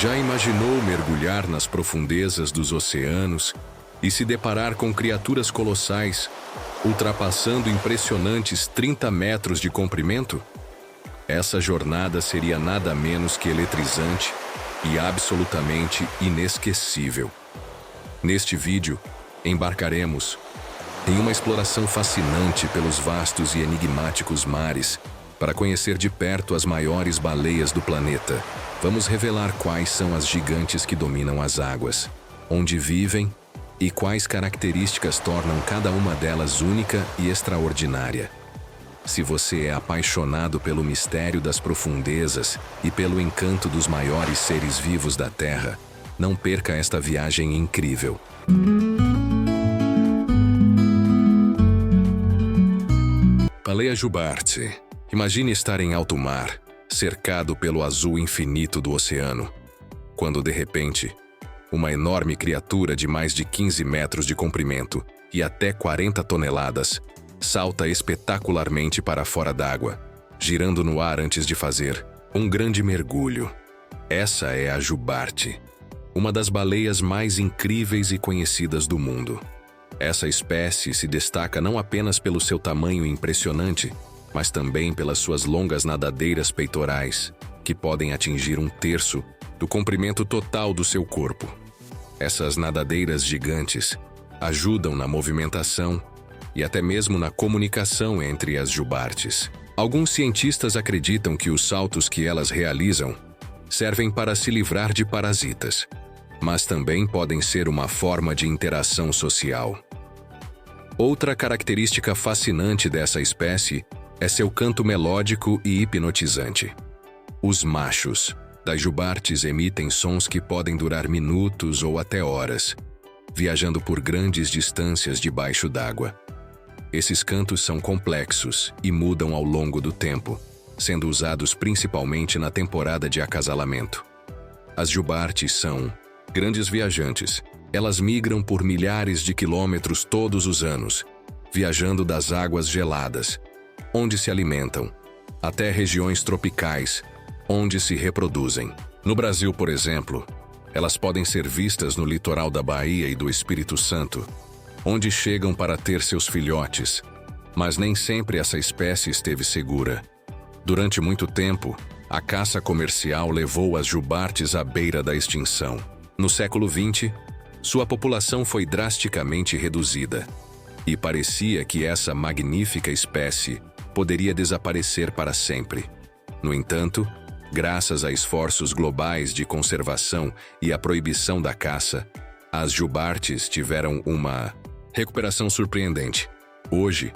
Já imaginou mergulhar nas profundezas dos oceanos e se deparar com criaturas colossais, ultrapassando impressionantes 30 metros de comprimento? Essa jornada seria nada menos que eletrizante e absolutamente inesquecível. Neste vídeo, embarcaremos em uma exploração fascinante pelos vastos e enigmáticos mares para conhecer de perto as maiores baleias do planeta. Vamos revelar quais são as gigantes que dominam as águas, onde vivem e quais características tornam cada uma delas única e extraordinária. Se você é apaixonado pelo mistério das profundezas e pelo encanto dos maiores seres vivos da Terra, não perca esta viagem incrível. Baleia jubarte. Imagine estar em alto mar, cercado pelo azul infinito do oceano, quando de repente, uma enorme criatura de mais de 15 metros de comprimento e até 40 toneladas salta espetacularmente para fora d'água, girando no ar antes de fazer um grande mergulho. Essa é a jubarte, uma das baleias mais incríveis e conhecidas do mundo. Essa espécie se destaca não apenas pelo seu tamanho impressionante, mas também pelas suas longas nadadeiras peitorais, que podem atingir 1/3 do comprimento total do seu corpo. Essas nadadeiras gigantes ajudam na movimentação e até mesmo na comunicação entre as jubartes. Alguns cientistas acreditam que os saltos que elas realizam servem para se livrar de parasitas, mas também podem ser uma forma de interação social. Outra característica fascinante dessa espécie é seu canto melódico e hipnotizante. Os machos das jubartes emitem sons que podem durar minutos ou até horas, viajando por grandes distâncias debaixo d'água. Esses cantos são complexos e mudam ao longo do tempo, sendo usados principalmente na temporada de acasalamento. As jubartes são grandes viajantes. Elas migram por milhares de quilômetros todos os anos, viajando das águas geladas, onde se alimentam, até regiões tropicais, onde se reproduzem. No Brasil, por exemplo, elas podem ser vistas no litoral da Bahia e do Espírito Santo, onde chegam para ter seus filhotes, mas nem sempre essa espécie esteve segura. Durante muito tempo, a caça comercial levou as jubartes à beira da extinção. No século XX, sua população foi drasticamente reduzida, e parecia que essa magnífica espécie poderia desaparecer para sempre. No entanto, graças a esforços globais de conservação e à proibição da caça, as jubartes tiveram uma recuperação surpreendente. Hoje,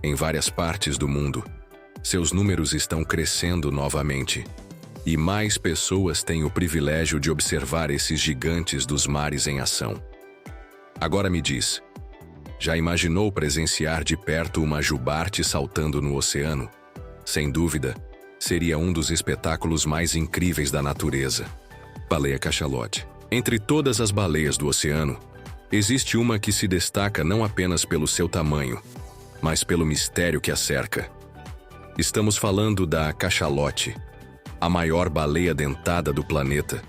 em várias partes do mundo, seus números estão crescendo novamente, e mais pessoas têm o privilégio de observar esses gigantes dos mares em ação. Agora me diz, já imaginou presenciar de perto uma jubarte saltando no oceano? Sem dúvida, seria um dos espetáculos mais incríveis da natureza. Baleia cachalote. Entre todas as baleias do oceano, existe uma que se destaca não apenas pelo seu tamanho, mas pelo mistério que a cerca. Estamos falando da cachalote, a maior baleia dentada do planeta,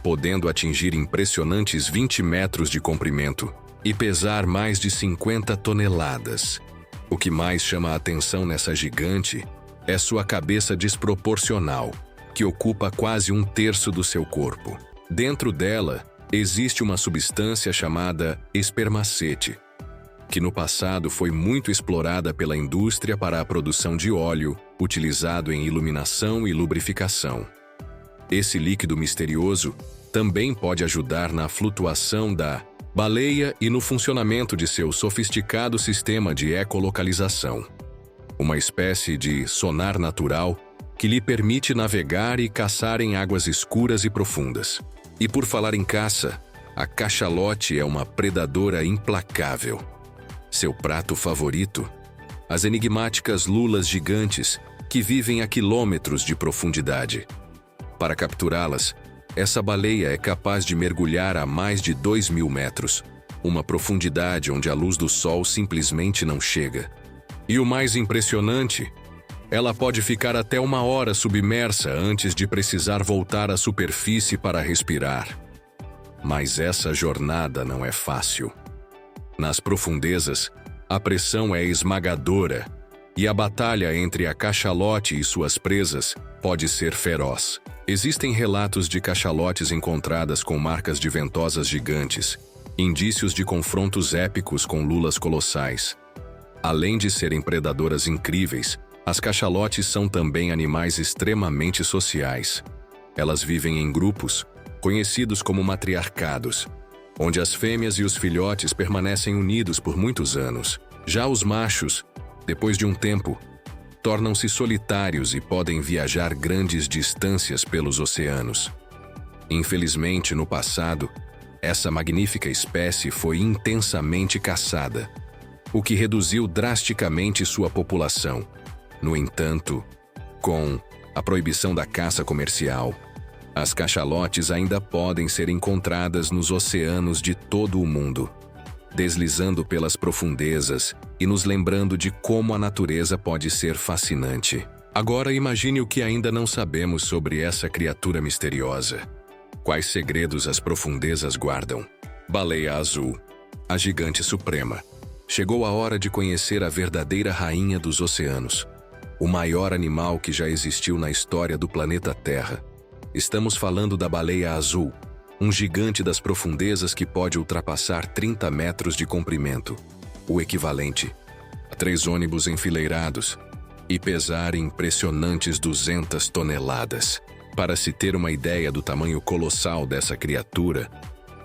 podendo atingir impressionantes 20 metros de comprimento e pesar mais de 50 toneladas. O que mais chama a atenção nessa gigante é sua cabeça desproporcional, que ocupa quase 1/3 do seu corpo. Dentro dela, existe uma substância chamada espermacete, que no passado foi muito explorada pela indústria para a produção de óleo, utilizado em iluminação e lubrificação. Esse líquido misterioso também pode ajudar na flutuação da baleia e no funcionamento de seu sofisticado sistema de ecolocalização, uma espécie de sonar natural que lhe permite navegar e caçar em águas escuras e profundas. E por falar em caça, a cachalote é uma predadora implacável. Seu prato favorito? As enigmáticas lulas gigantes que vivem a quilômetros de profundidade. Para capturá-las, essa baleia é capaz de mergulhar a mais de 2.000 metros, uma profundidade onde a luz do sol simplesmente não chega. E o mais impressionante Ela pode ficar até 1 hora submersa antes de precisar voltar à superfície para respirar. Mas essa jornada não é fácil. Nas profundezas, a pressão é esmagadora e a batalha entre a cachalote e suas presas pode ser feroz. Existem relatos de cachalotes encontradas com marcas de ventosas gigantes, indícios de confrontos épicos com lulas colossais. Além de serem predadoras incríveis, as cachalotes são também animais extremamente sociais. Elas vivem em grupos, conhecidos como matriarcados, onde as fêmeas e os filhotes permanecem unidos por muitos anos. Já os machos, depois de um tempo, tornam-se solitários e podem viajar grandes distâncias pelos oceanos. Infelizmente, no passado, essa magnífica espécie foi intensamente caçada, o que reduziu drasticamente sua população. No entanto, com a proibição da caça comercial, as cachalotes ainda podem ser encontradas nos oceanos de todo o mundo, deslizando pelas profundezas e nos lembrando de como a natureza pode ser fascinante. Agora imagine o que ainda não sabemos sobre essa criatura misteriosa. Quais segredos as profundezas guardam? Baleia azul, a gigante suprema. Chegou a hora de conhecer a verdadeira rainha dos oceanos, o maior animal que já existiu na história do planeta Terra. Estamos falando da baleia azul, um gigante das profundezas que pode ultrapassar 30 metros de comprimento, o equivalente a 3 ônibus enfileirados, e pesar impressionantes 200 toneladas. Para se ter uma ideia do tamanho colossal dessa criatura,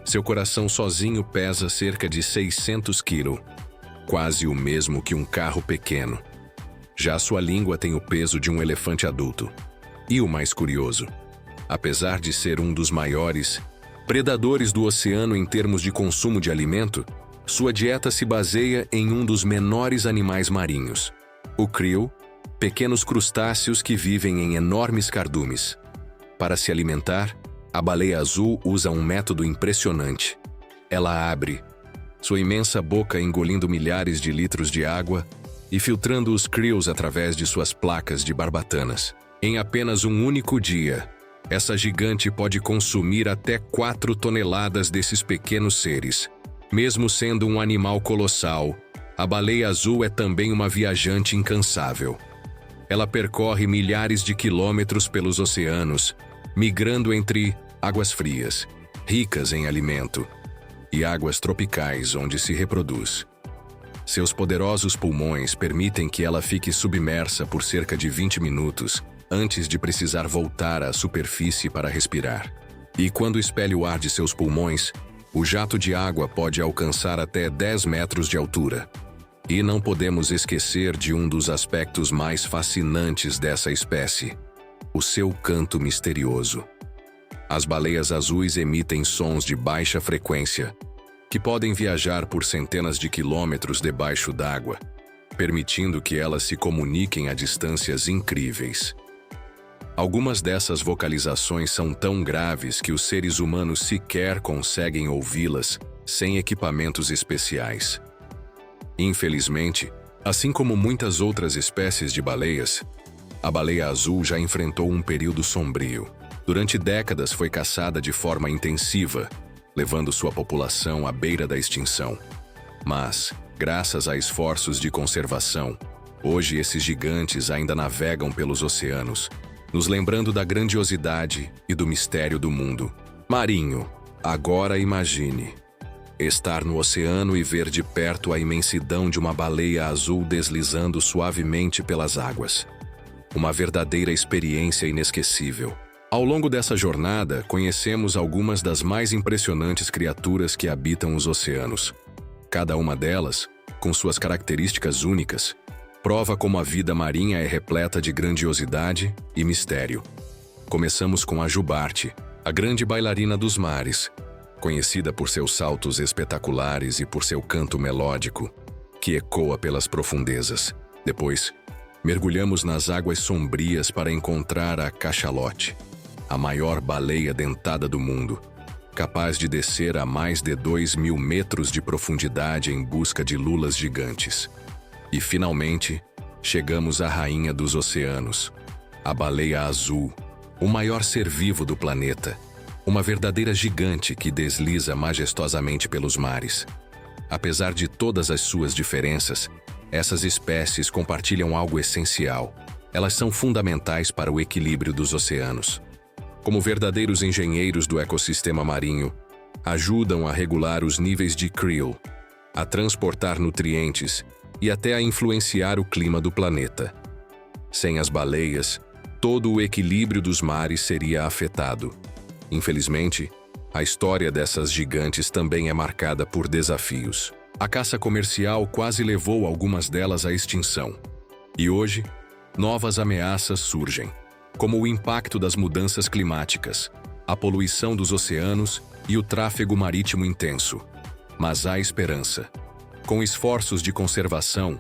seu coração sozinho pesa cerca de 600 quilos, quase o mesmo que um carro pequeno. Já sua língua tem o peso de um elefante adulto. E o mais curioso, apesar de ser um dos maiores predadores do oceano em termos de consumo de alimento, sua dieta se baseia em um dos menores animais marinhos, o krill, pequenos crustáceos que vivem em enormes cardumes. Para se alimentar, a baleia azul usa um método impressionante. Ela abre sua imensa boca engolindo milhares de litros de água e filtrando os krills através de suas placas de barbatanas. Em apenas um único dia, essa gigante pode consumir até 4 toneladas desses pequenos seres. Mesmo sendo um animal colossal, a baleia azul é também uma viajante incansável. Ela percorre milhares de quilômetros pelos oceanos, migrando entre águas frias, ricas em alimento, e águas tropicais onde se reproduz. Seus poderosos pulmões permitem que ela fique submersa por cerca de 20 minutos antes de precisar voltar à superfície para respirar. E quando expele o ar de seus pulmões, o jato de água pode alcançar até 10 metros de altura. E não podemos esquecer de um dos aspectos mais fascinantes dessa espécie: o seu canto misterioso. As baleias azuis emitem sons de baixa frequência, que podem viajar por centenas de quilômetros debaixo d'água, permitindo que elas se comuniquem a distâncias incríveis. Algumas dessas vocalizações são tão graves que os seres humanos sequer conseguem ouvi-las sem equipamentos especiais. Infelizmente, assim como muitas outras espécies de baleias, a baleia azul já enfrentou um período sombrio. Durante décadas foi caçada de forma intensiva, levando sua população à beira da extinção. Mas, graças a esforços de conservação, hoje esses gigantes ainda navegam pelos oceanos, nos lembrando da grandiosidade e do mistério do mundo marinho. Agora imagine estar no oceano e ver de perto a imensidão de uma baleia azul deslizando suavemente pelas águas. Uma verdadeira experiência inesquecível. Ao longo dessa jornada, conhecemos algumas das mais impressionantes criaturas que habitam os oceanos. Cada uma delas, com suas características únicas, prova como a vida marinha é repleta de grandiosidade e mistério. Começamos com a jubarte, a grande bailarina dos mares, conhecida por seus saltos espetaculares e por seu canto melódico, que ecoa pelas profundezas. Depois, mergulhamos nas águas sombrias para encontrar a cachalote, a maior baleia dentada do mundo, capaz de descer a mais de 2.000 metros de profundidade em busca de lulas gigantes. E, finalmente, chegamos à rainha dos oceanos, a baleia azul, o maior ser vivo do planeta, uma verdadeira gigante que desliza majestosamente pelos mares. Apesar de todas as suas diferenças, essas espécies compartilham algo essencial. Elas são fundamentais para o equilíbrio dos oceanos. Como verdadeiros engenheiros do ecossistema marinho, ajudam a regular os níveis de krill, a transportar nutrientes e até a influenciar o clima do planeta. Sem as baleias, todo o equilíbrio dos mares seria afetado. Infelizmente, a história dessas gigantes também é marcada por desafios. A caça comercial quase levou algumas delas à extinção. E hoje, novas ameaças surgem, como o impacto das mudanças climáticas, a poluição dos oceanos e o tráfego marítimo intenso. Mas há esperança. Com esforços de conservação,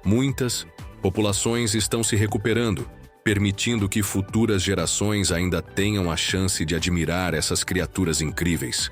muitas populações estão se recuperando, permitindo que futuras gerações ainda tenham a chance de admirar essas criaturas incríveis.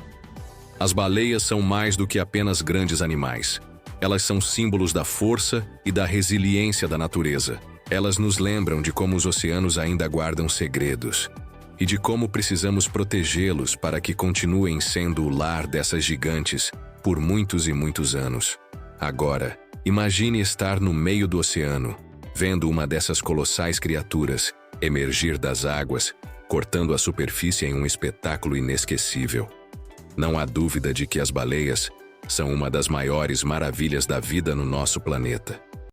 As baleias são mais do que apenas grandes animais. Elas são símbolos da força e da resiliência da natureza. Elas nos lembram de como os oceanos ainda guardam segredos e de como precisamos protegê-los para que continuem sendo o lar dessas gigantes por muitos e muitos anos. Agora, imagine estar no meio do oceano, vendo uma dessas colossais criaturas emergir das águas, cortando a superfície em um espetáculo inesquecível. Não há dúvida de que as baleias são uma das maiores maravilhas da vida no nosso planeta.